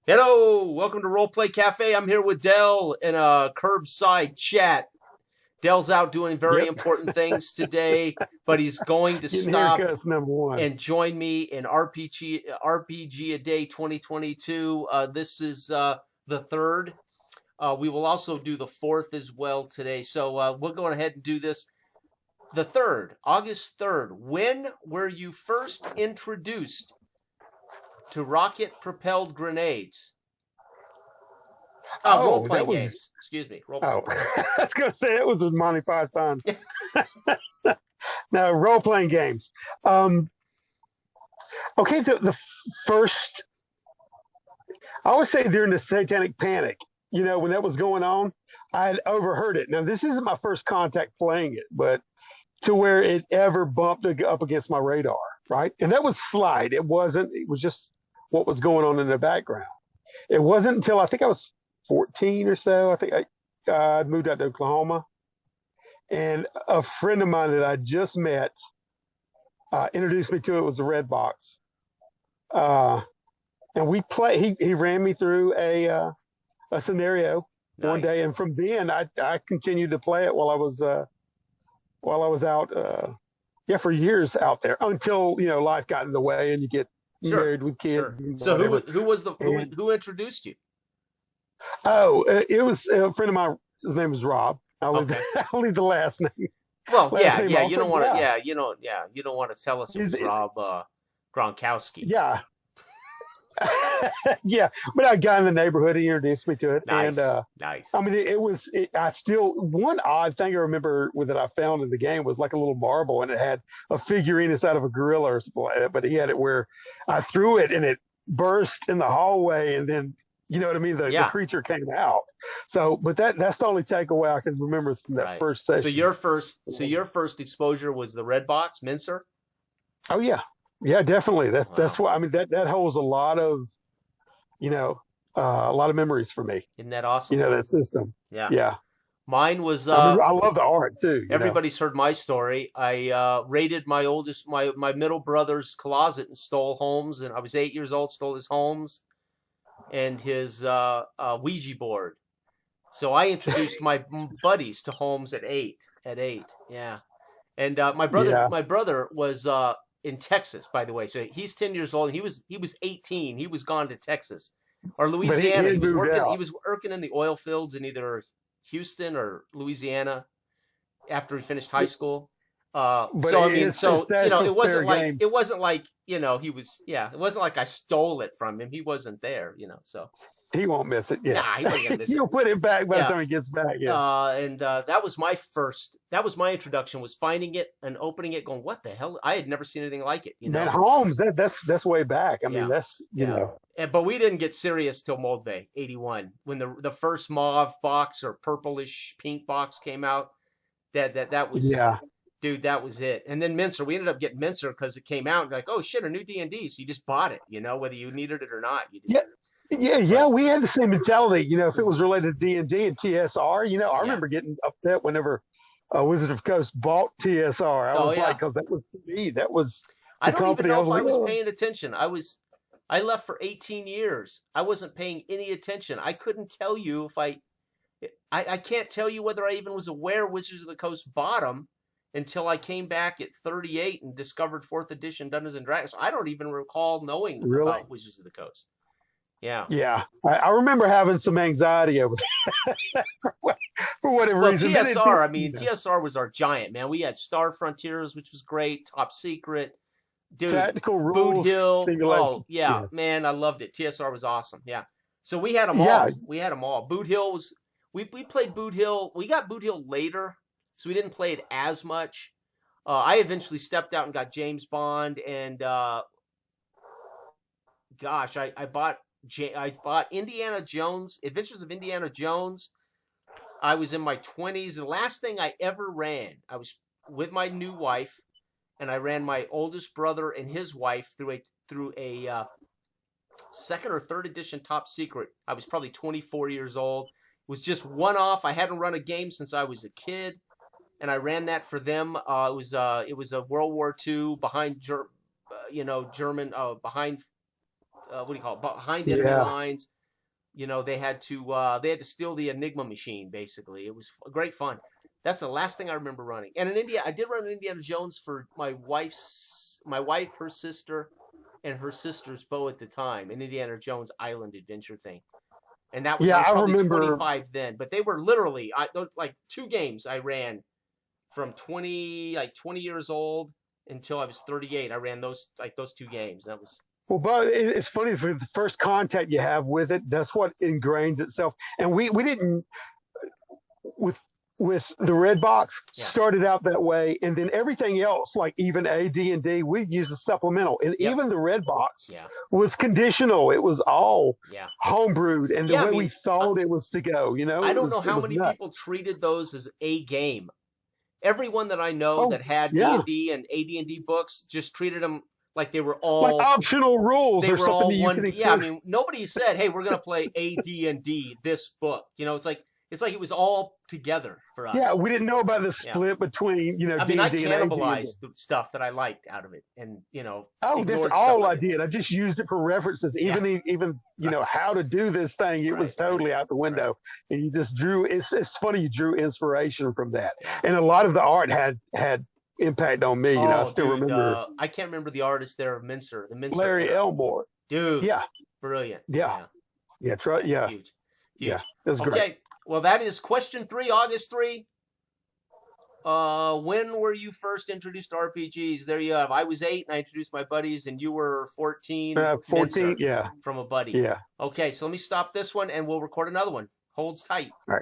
Hello, welcome to Roleplay Cafe. I'm here with Dell in a curbside chat. Dell's out doing very Yep. important things today, but he's going to Getting stop haircuts, number one. and join me in RPG a Day 2022. This is the third. We will also do the fourth as well today. So we're going ahead and do this. The third, August 3rd. When were you first introduced to rocket propelled grenades? Role Oh, that playing was. games. Excuse me. Role Oh, playing I was going to say it was with Monty Python. No, role playing games. Um, okay, the first, I always say during the Satanic Panic, when that was going on, I had overheard it. Now, this isn't my first contact playing it, but to where it ever bumped up against my radar, right? And that was Slide. It was just what was going on in the background. It wasn't until I think I was 14 or so. I think I moved out to Oklahoma, and a friend of mine that I just met introduced me to it. It was a Red Box, uh, and we play. He ran me through a scenario one Nice. day, and from then I continued to play it while I was out. Yeah, for years out there until life got in the way and you get Sure. married with Sure. kids and So whatever. who was the And who introduced you? it was a friend of mine. His name was Rob. I'll leave Okay. I'll leave the Well, last yeah, name yeah. off. You But don't want to. yeah, You don't want to tell us it he's was Rob Gronkowski. yeah. Yeah, but a guy in the neighborhood, he introduced me to it, and Nice. Nice. I mean, I still one odd thing I remember that I found in the game was like a little marble, and it had a figurine inside of a gorilla or something like that. But he had it where I threw it and it burst in the hallway, and then you know what I mean. The Yeah. creature came out. So, but that's the only takeaway I can remember from that Right. first So session. your first exposure was the Red Box Mincer. Oh yeah, yeah, definitely. That's Wow. what I mean. That holds you know a lot of memories for me. Isn't that awesome? That system. Yeah. Yeah. Mine was I love the art too. everybody's heard my story. I raided my middle brother's closet and stole Holmes, and I was 8 years old. Stole his Holmes and his Ouija board. So I introduced my buddies to Holmes at eight. At eight, yeah. And Yeah. my brother was in Texas, by the way. So he's 10 years old. And he was 18. He was gone to Texas or But he Louisiana. had moved He out. was working in the oil fields in either Houston or Louisiana after he finished high school. But So I mean, his so stash was fair game. he was, yeah, it wasn't like I stole it from him. He wasn't there, so He won't miss it. Yeah. nah, he wasn't gonna miss it. He'll put it back by the Yeah. time he gets back. Yeah. And that was my introduction, was finding it and opening it, going, what the hell? I had never seen anything like it. Man, Holmes, that's way back. I mean, Yeah, that's yeah. But we didn't get serious till Moldvay '81 when the first mauve box or purplish pink box came out. That was, yeah. dude, that was it. And then Mincer, we ended up getting Mincer because it came out and like, oh shit, a new D&D. So you just bought it, whether you needed it or not. You just, Yeah. Yeah, yeah, but we had the same mentality. If it was related to D&D and TSR, I yeah. remember getting upset whenever Wizard of Coast bought TSR. I Oh was like, yeah. because that was to me, that was I the don't even company. I know was if I like, was oh, paying attention. I left for 18 years. I wasn't paying any attention. I couldn't tell you if I can't tell you whether I even was aware Wizards of the Coast bought them until I came back at 38 and discovered fourth edition Dungeons and Dragons. I don't even recall knowing really? about Wizards of the Coast. Yeah. Yeah, I remember having some anxiety over that for whatever Well, reason. Then it, TSR, I mean, TSR was our giant, man. We had Star Frontiers, which was great, Top Secret. Dude, tactical Boot rules Hill. Oh, simulation. yeah, Yeah, man, I loved it. TSR was awesome. Yeah. So we had them yeah, all. We had them all. Boot Hill was, we played Boot Hill. We got Boot Hill later, so we didn't play it as much. I eventually stepped out and got James Bond, and gosh, I bought Indiana Jones, Adventures of Indiana Jones. I was in my 20s. The last thing I ever ran, I was with my new wife, and I ran my oldest brother and his wife through a second or third edition Top Secret. I was probably 24 years old. It was just one off. I hadn't run a game since I was a kid, and I ran that for them. It was a World War II behind German behind what do you call it? Behind enemy Yeah. lines. You know, they had to steal the Enigma machine. Basically, it was great fun. That's the last thing I remember running. And in India, I did run Indiana Jones for my wife, her sister, and her sister's beau at the time, an Indiana Jones Island adventure thing. And that was I Yeah, was I probably remember. 25 then, but they were literally like 2 games I ran from 20 years old until I was 38. I ran those 2 games. That was Well, but it's funny for the first contact you have with it. That's what ingrains itself. And we didn't with the red box yeah. started out that way, and then everything else, like even AD&D, we used a supplemental, and Yep. even the red box Yeah. was conditional. It was all Yeah. homebrewed, and the Yeah, I way we mean, thought it was to go. You know, I it don't know was it how was many nuts. people treated those as a game. Everyone that I know Oh that had yeah, D&D and AD&D books just treated them like like optional rules they or were something all that you one. can Yeah, I include. mean, nobody said, "Hey, we're gonna play AD&D this book." You know, it's like it was all together for Yeah, us. we didn't know about the Yeah, split between I mean, I D&D and AD&D. cannibalized the stuff that I liked out of it, and Oh, that's ignored stuff all I I didn't did. like. I just used it for references. Yeah, Even how to do this thing, it right, was right, totally out the right. window. And you just drew. It's funny you drew inspiration from that, Yeah. and a lot of the art had impact on me. I Oh, still dude, remember I can't remember the artist there of Mincer, the Mincer Larry era. Elmore. Dude, Yeah, brilliant. yeah, Yeah, yeah, yeah, yeah, huge, yeah. huge. It was great. Okay, well, that is question 3, August 3. When were you first introduced to RPGs? There you have. I was 8 and I introduced my buddies, and you were 14. 14. Mincer Yeah, from a buddy. yeah. Okay, so let me stop this one and we'll record another one. Holds tight. All right.